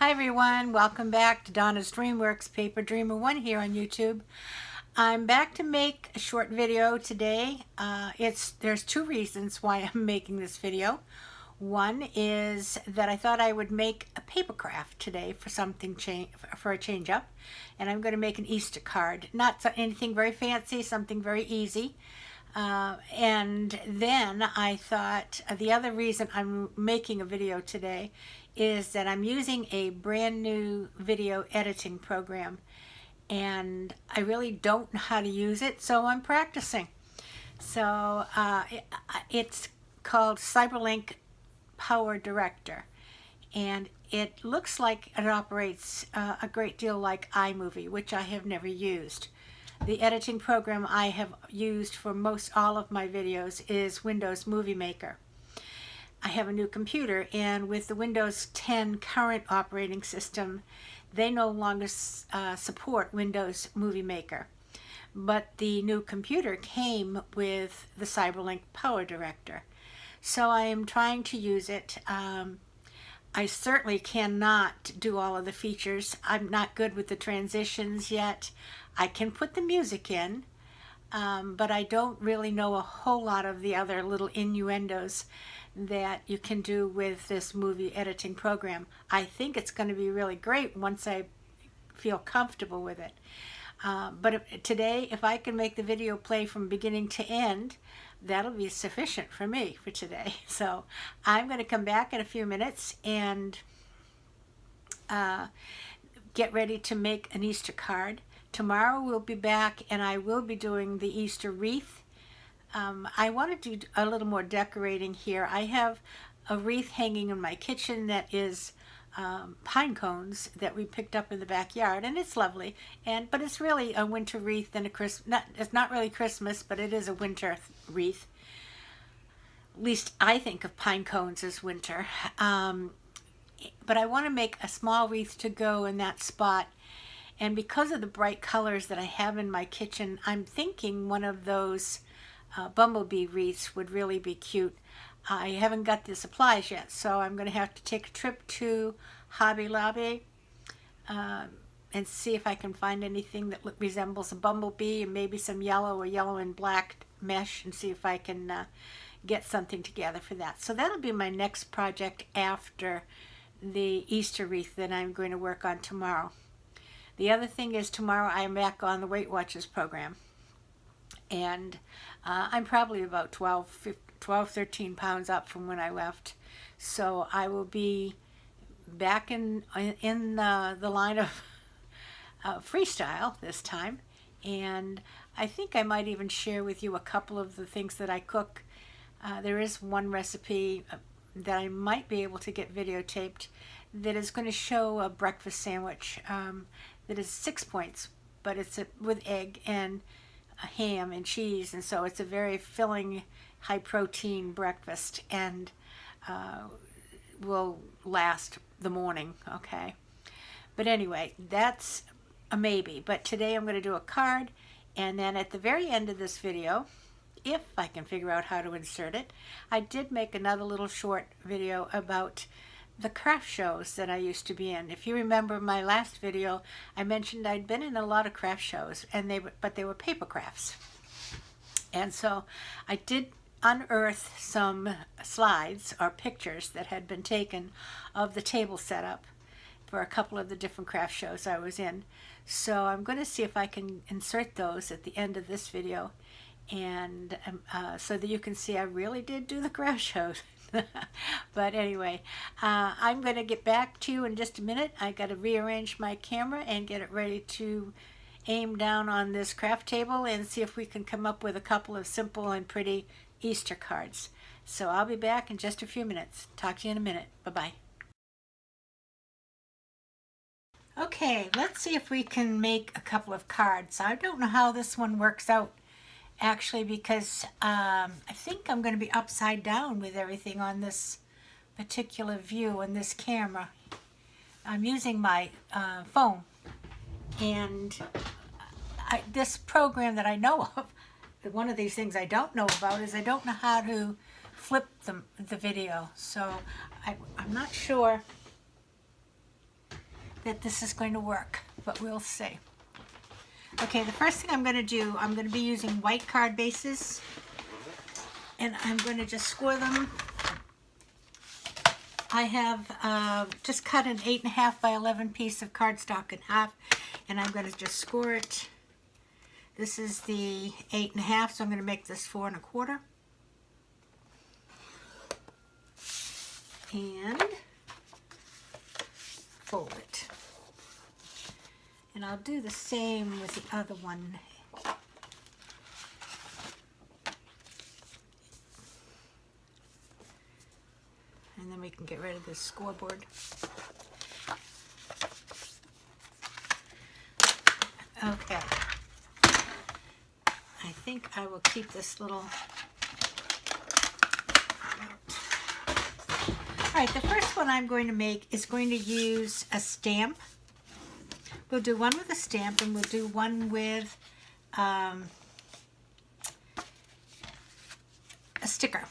Hi everyone, welcome back to Donna's Dreamworks, Paper Dreamer 1 here on YouTube. I'm back to make a short video today. There's two reasons why I'm making this video. One is that I thought I would make a paper craft today for a change up, and I'm going to make an Easter card. Not anything very fancy, something very easy. And then I thought the other reason I'm making a video today is that I'm using a brand new video editing program and I really don't know how to use it, so I'm practicing. So it's called CyberLink PowerDirector, and it looks like it operates a great deal like iMovie, which I have never used. The editing program I have used for most all of my videos is Windows Movie Maker. I have a new computer, and with the Windows 10 current operating system, they no longer support Windows Movie Maker. But the new computer came with the CyberLink PowerDirector. So I am trying to use it. I certainly cannot do all of the features. I'm not good with the transitions yet. I can put the music in, but I don't really know a whole lot of the other little innuendos that you can do with this movie editing program. I think it's going to be really great once I feel comfortable with it. But today, if I can make the video play from beginning to end, that'll be sufficient for me for today. So I'm going to come back in a few minutes and get ready to make an Easter card. Tomorrow we'll be back and I will be doing the Easter wreath. I want to do a little more decorating here. I have a wreath hanging in my kitchen that is pine cones that we picked up in the backyard, and it's lovely. But it's really a winter wreath and it's not really Christmas, but it is a winter wreath. At least I think of pine cones as winter. But I want to make a small wreath to go in that spot. And because of the bright colors that I have in my kitchen, I'm thinking one of those bumblebee wreaths would really be cute. I haven't got the supplies yet, so I'm going to have to take a trip to Hobby Lobby and see if I can find anything that resembles a bumblebee, and maybe some yellow or yellow and black mesh, and see if I can get something together for that. So that'll be my next project after the Easter wreath that I'm going to work on tomorrow. The other thing is, tomorrow I am back on the Weight Watchers program, and I'm probably about 13 pounds up from when I left. So I will be back in the line of freestyle this time, and I think I might even share with you a couple of the things that I cook. There is one recipe that I might be able to get videotaped that is going to show a breakfast sandwich that is 6 points, but it's with egg and ham and cheese, and so it's a very filling, high protein breakfast, and will last the morning. Okay, but anyway, that's a maybe. But today I'm going to do a card, and then at the very end of this video, if I can figure out how to insert it, I did make another little short video about the craft shows that I used to be in. If you remember my last video, I mentioned I'd been in a lot of craft shows, and they were paper crafts. And so I did unearth some slides or pictures that had been taken of the table setup for a couple of the different craft shows I was in. So I'm going to see if I can insert those at the end of this video, and so that you can see I really did do the craft shows. But anyway, I'm going to get back to you in just a minute. I got to rearrange my camera and get it ready to aim down on this craft table and see if we can come up with a couple of simple and pretty Easter cards. So I'll be back in just a few minutes. Talk to you in a minute. Bye-bye. Okay, let's see if we can make a couple of cards. I don't know how this one works out, actually, because I think I'm going to be upside down with everything on this particular view and this camera. I'm using my phone, and this program that I know of, one of these things I don't know about is I don't know how to flip the video, so I'm not sure that this is going to work, but we'll see. Okay, the first thing I'm going to do, I'm going to be using white card bases, and I'm going to just score them. I have just cut an 8.5 by 11 piece of cardstock in half, and I'm going to just score it. This is the 8.5, so I'm going to make this 4 1/4. And fold it. And I'll do the same with the other one. And then we can get rid of this scoreboard. Okay. I think I will keep this little... Alright, the first one I'm going to make is going to use a stamp. We'll do one with a stamp, and we'll do one with a sticker.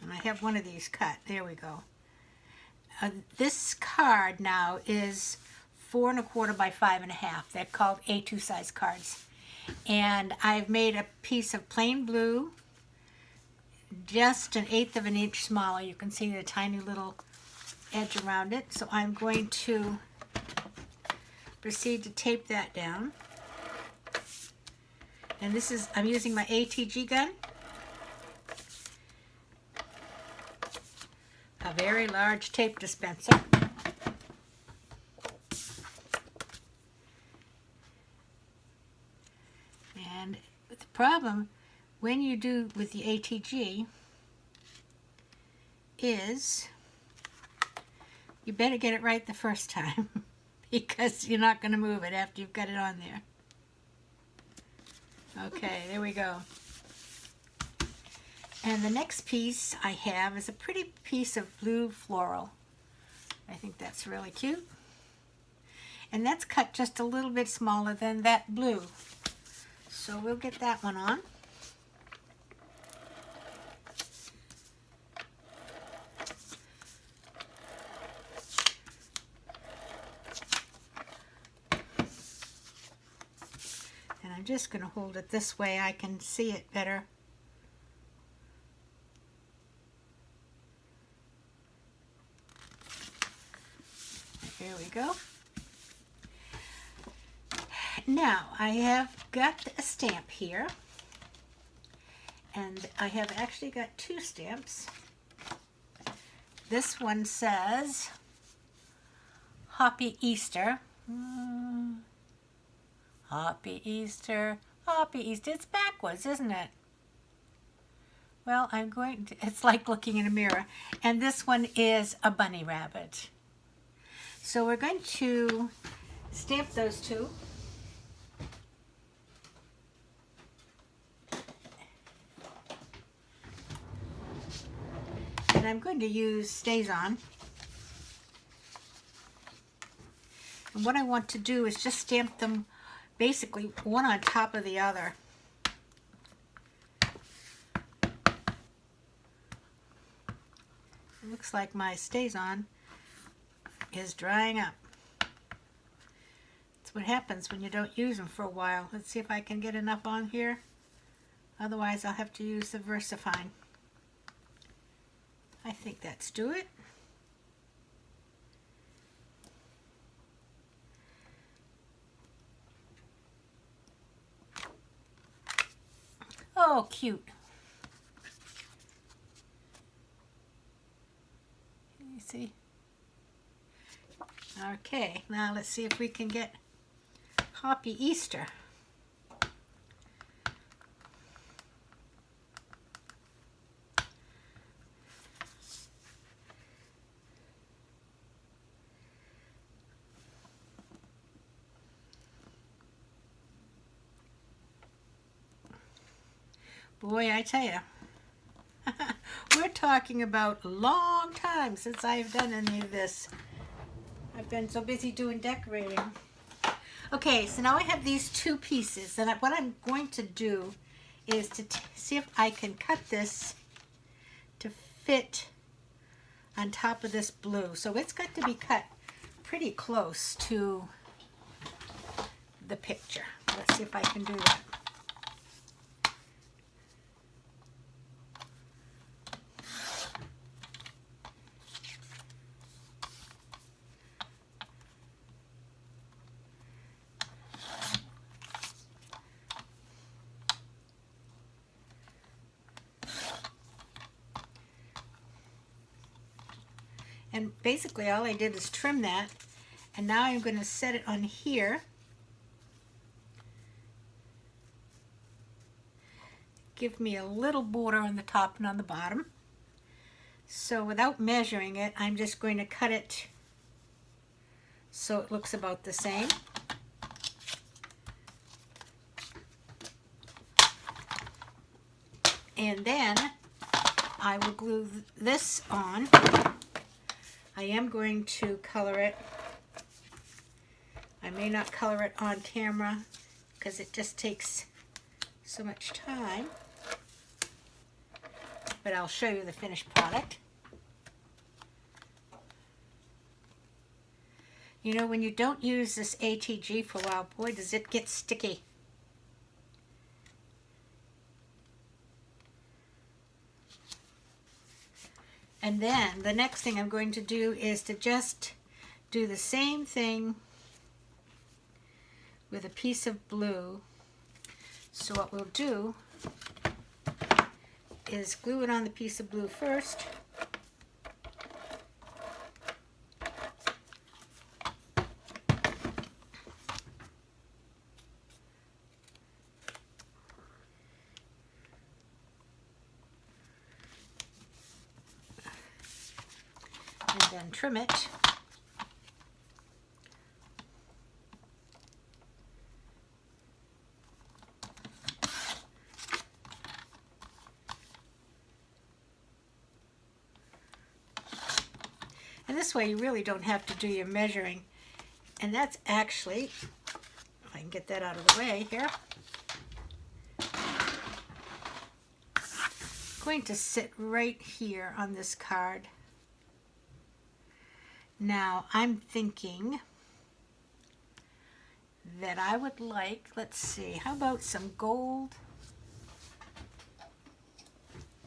And I have one of these cut. There we go. This card now is 4 1/4 by 5.5. They're called A2 size cards. And I've made a piece of plain blue, just 1/8 of an inch smaller. You can see the tiny little edge around it. So I'm going to proceed to tape that down. And this is, I'm using my ATG gun. A very large tape dispenser. And the problem when you do with the ATG is you better get it right the first time because you're not going to move it after you've got it on there. Okay, there we go. And the next piece I have is a pretty piece of blue floral. I think that's really cute. And that's cut just a little bit smaller than that blue. So we'll get that one on. And I'm just going to hold it this way I can see it better. There we go. Now I have got a stamp here, and I have actually got two stamps. This one says Happy Easter. Happy Easter, Happy Easter. It's backwards, isn't it? Well, I'm going to, it's like looking in a mirror. And this one is a bunny rabbit. So we're going to stamp those two. And I'm going to use Stays On. And what I want to do is just stamp them basically one on top of the other. It looks like my Stays On is drying up. That's what happens when you don't use them for a while. Let's see if I can get enough on here. Otherwise I'll have to use the VersaFine. I think that's do it. Oh, cute. Can you see? Okay, now let's see if we can get Happy Easter. Boy, I tell you, we're talking about a long time since I've done any of this. I've been so busy doing decorating. Okay, so now I have these two pieces, and what I'm going to do is to see if I can cut this to fit on top of this blue. So it's got to be cut pretty close to the picture. Let's see if I can do that. And basically all I did is trim that, and now I'm going to set it on here. Give me a little border on the top and on the bottom. So without measuring it, I'm just going to cut it so it looks about the same. And then I will glue this on. I am going to color it. I may not color it on camera because it just takes so much time, but I'll show you the finished product. You know, when you don't use this ATG for a while, boy, does it get sticky. And then the next thing I'm going to do is to just do the same thing with a piece of blue. So what we'll do is glue it on the piece of blue first. And then trim it. And this way you really don't have to do your measuring. And that's actually, if I can get that out of the way here, going to sit right here on this card. Now I'm thinking that I would like, let's see, how about some gold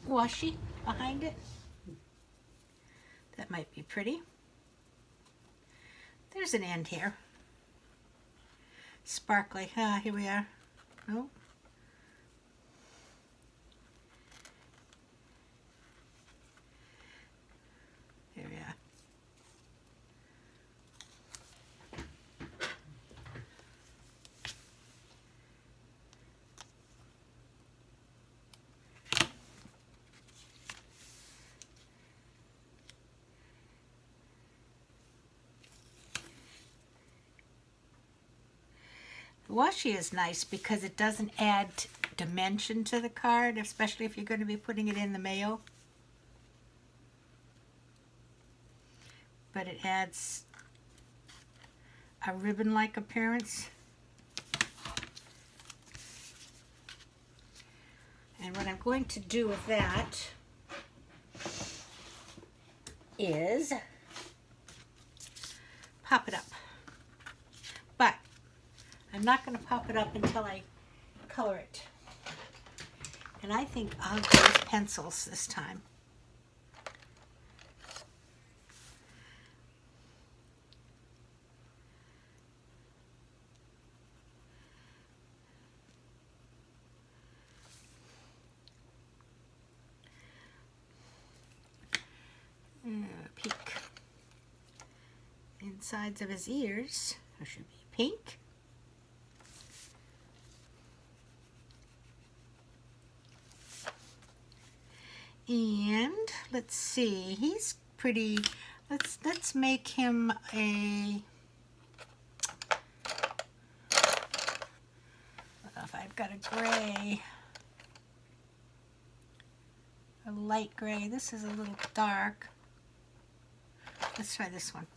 washi behind it? That might be pretty. There's an end here. Sparkly. Ah, here we are. Oh. There we are. Washi is nice because it doesn't add dimension to the card, especially if you're going to be putting it in the mail. But it adds a ribbon-like appearance. And what I'm going to do with that is pop it up. But I'm not going to pop it up until I color it. And I think I'll go with pencils this time. Peek. Insides of his ears, there should be pink. And let's see, he's pretty, let's make him a, if I've got a gray, a light gray. This is a little dark. Let's try this one.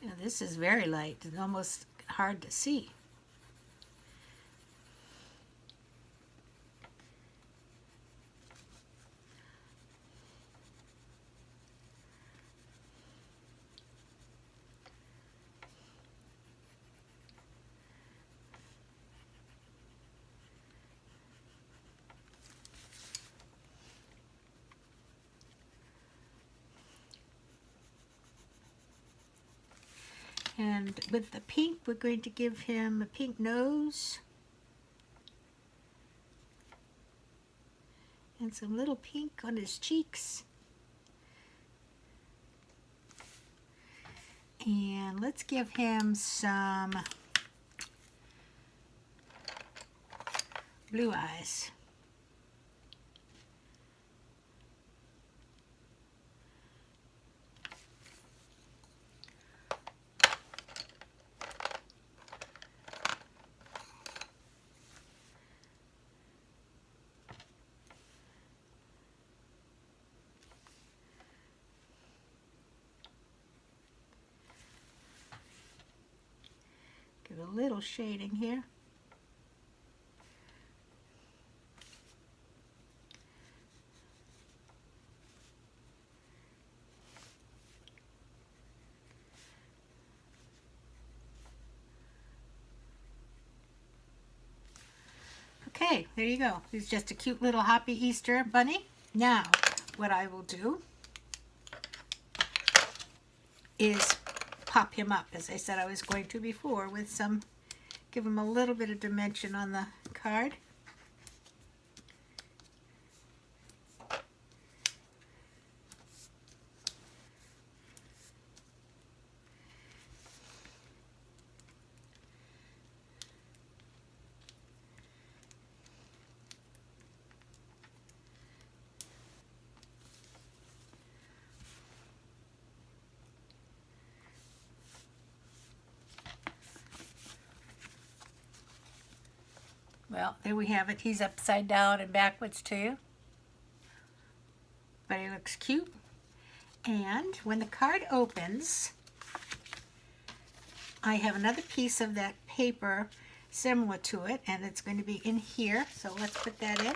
Now, this is very light. It's almost hard to see. And with the pink, we're going to give him a pink nose and some little pink on his cheeks. And let's give him some blue eyes. Give a little shading here. Okay, there you go. He's just a cute little happy Easter bunny. Now, what I will do is pop him up, as I said I was going to before, with some, give him a little bit of dimension on the card. Well, there we have it. He's upside down and backwards too. But he looks cute. And when the card opens, I have another piece of that paper similar to it, and it's going to be in here. So let's put that in.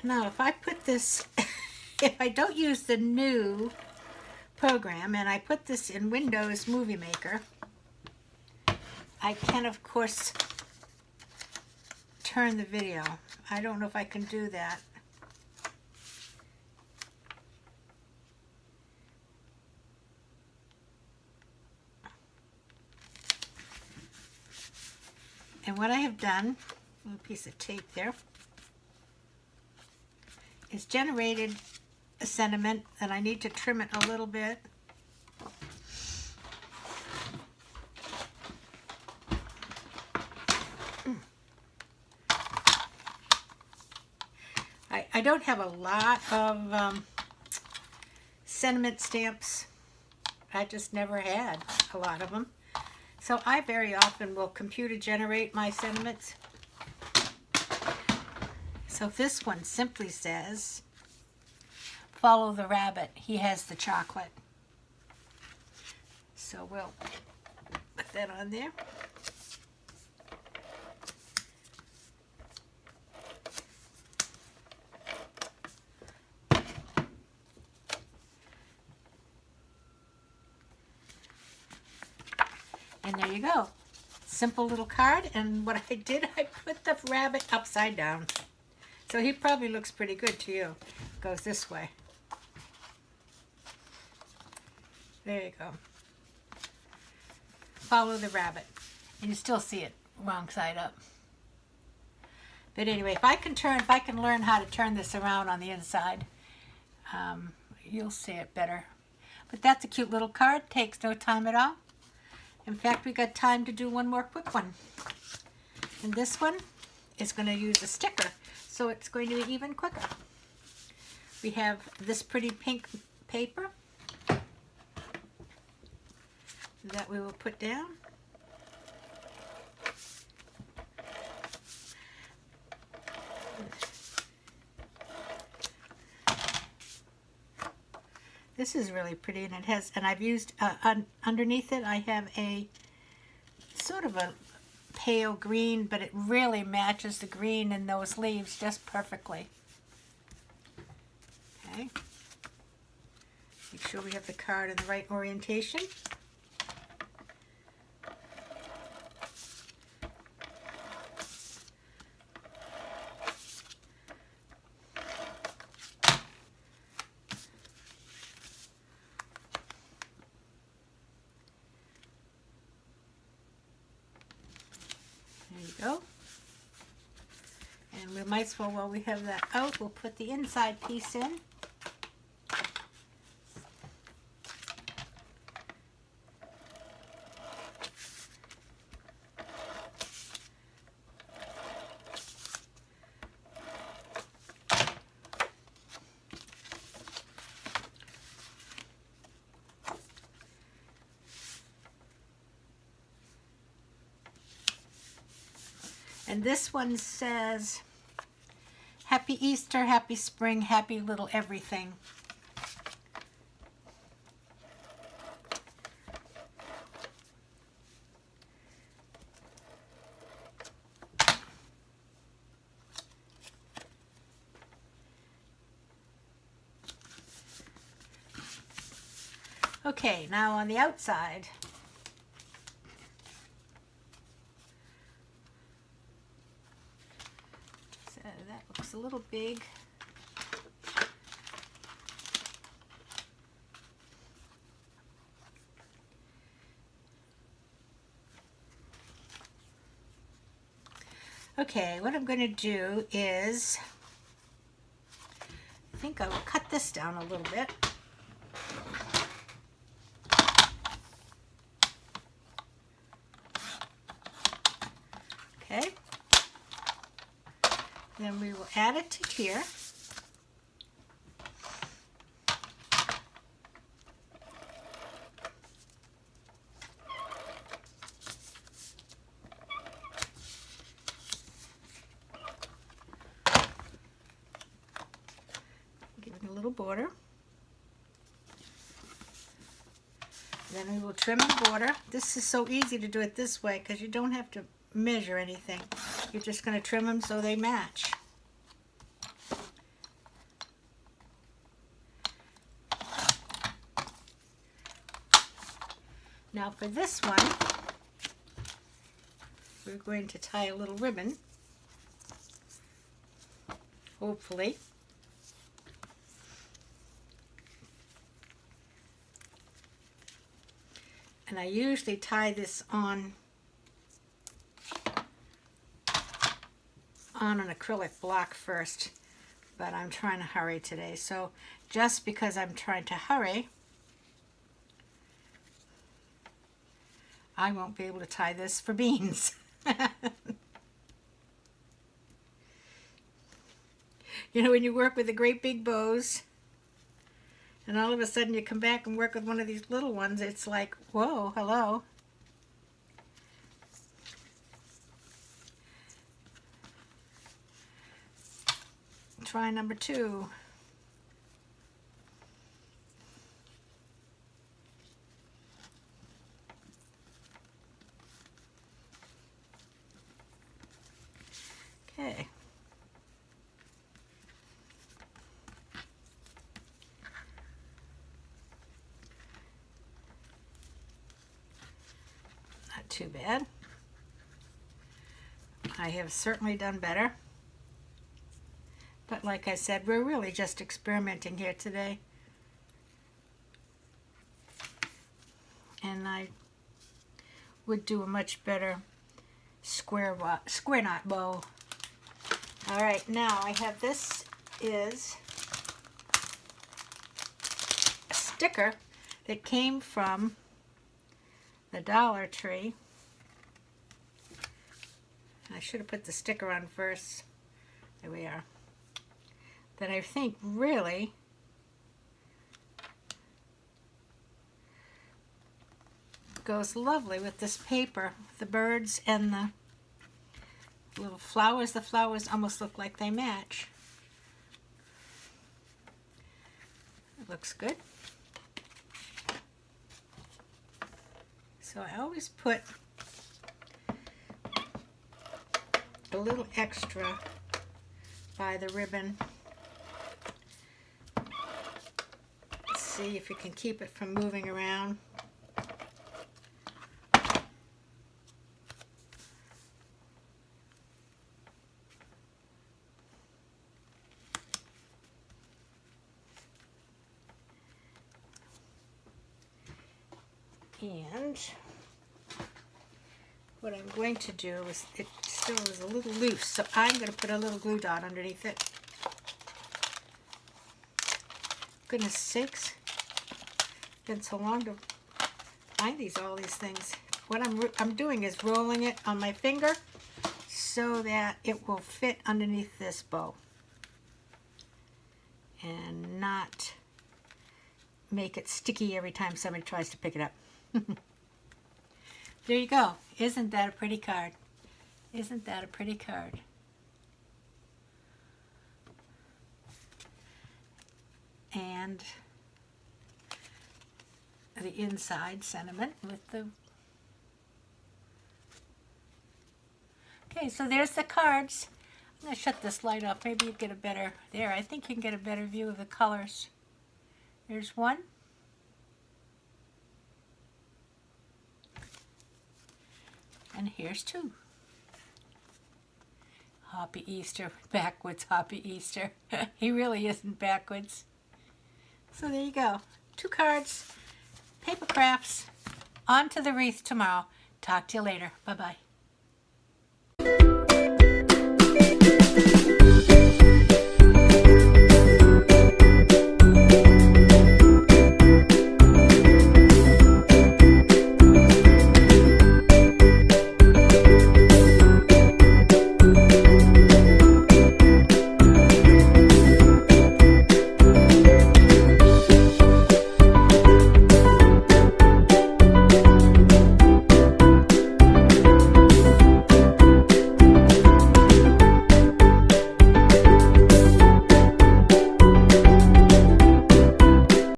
Now, if I put this, if I don't use the new program and I put this in Windows Movie Maker, I can, of course, turn the video. I don't know if I can do that. And what I have done, a little piece of tape there, is generated a sentiment, and I need to trim it a little bit. I don't have a lot of sentiment stamps. I just never had a lot of them. So I very often will computer generate my sentiments. So this one simply says, follow the rabbit, he has the chocolate. So we'll put that on there. And there you go. Simple little card, and what I did, I put the rabbit upside down. So he probably looks pretty good to you. Goes this way. There you go. Follow the rabbit. And you still see it wrong side up. But anyway, if I can learn how to turn this around on the inside, you'll see it better. But that's a cute little card. Takes no time at all. In fact, we got time to do one more quick one. And this one is going to use a sticker, so it's going to be even quicker. We have this pretty pink paper that we will put down. This is really pretty, and it has, and I've used, underneath it I have a sort of a pale green, but it really matches the green in those leaves just perfectly. Okay. Make sure we have the card in the right orientation. There you go. And we might as well, while we have that out, we'll put the inside piece in. And this one says, Happy Easter, Happy Spring, Happy Little Everything. Okay, now on the outside. So that looks a little big. Okay, what I'm going to do is, I think I will cut this down a little bit. Okay. Then we will add it to here. Give it a little border. Then we will trim the border. This is so easy to do it this way because you don't have to measure anything. You're just going to trim them so they match. Now for this one, we're going to tie a little ribbon, hopefully. And I usually tie this on an acrylic block first, but I'm trying to hurry today. So just because I'm trying to hurry, I won't be able to tie this for beans. You know, when you work with the great big bows, and all of a sudden you come back and work with one of these little ones, it's like, whoa, hello. Try number 2. Okay. Not too bad. I have certainly done better. But like I said, we're really just experimenting here today. And I would do a much better square knot bow. All right, now I have, this is a sticker that came from the Dollar Tree. I should have put the sticker on first. There we are. That I think really goes lovely with this paper. The birds and the little flowers. The flowers almost look like they match. It looks good. So I always put a little extra by the ribbon. Let's see if you can keep it from moving around. And what I'm going to do is, it still is a little loose, so I'm going to put a little glue dot underneath it. Goodness sakes, it's been so long to find all these things. What I'm doing is rolling it on my finger so that it will fit underneath this bow and not make it sticky every time somebody tries to pick it up. There you go. Isn't that a pretty card? Isn't that a pretty card? And the inside sentiment with the... Okay, so there's the cards. I'm going to shut this light off. Maybe you get a better... There, I think you can get a better view of the colors. There's one. And here's two. Happy Easter. Backwards Happy Easter. He really isn't backwards. So there you go. 2 cards. Paper crafts. On to the wreath tomorrow. Talk to you later. Bye-bye.